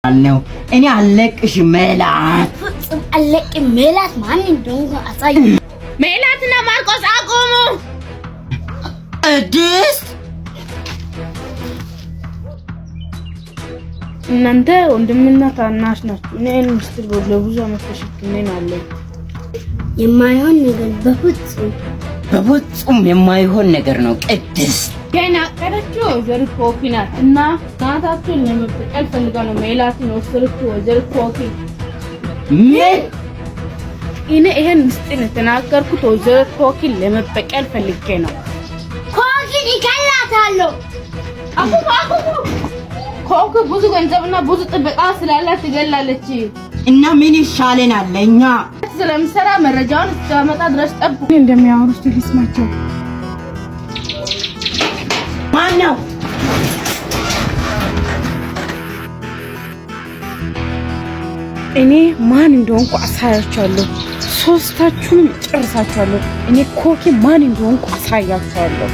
ነው እኔ አለቅሽ ሜላት አለቅ ሜላት ማን እንደሆነ አሳይ ሜላትና ማርቆስ አቁሙ ቅድስት እናንተ ወንድምና ታናሽ ናችሁ እኔን ምስጢር ለብዙ አመት ተሸክሜ ነው አለኝ የማይሆን ነገር በፍጹም የማይሆን ነገር ነው ቅድስት ገና ቀረችው ወይዘሮ ኮኪናት እና ናታቱን ለመበቀል ፈልጋ ነው ሜላትን ወሰደችው ወይዘሮ ኮኪ ምን እኔ ይሄን ምስጢር ተናገርኩት ወይዘሮ ኮኪን ለመበቀል ፈልጌ ነው ኮኪን ይከላታለሁ ኮኪ ብዙ ገንዘብና ብዙ ጥበቃ ስላላት ትገላለች እና ምን ይሻለናል ለኛ ስለምሰራ መረጃውን እስከመጣ ድረስ ጠብቁ እንደሚያወሩት ልስማቸው ማነው እኔ ማን እንደሆንኩ አሳያችኋለሁ ሶስታችሁንም ጨርሳችኋለሁ እኔ ኮኪ ማን እንደሆንኩ አሳያችኋለሁ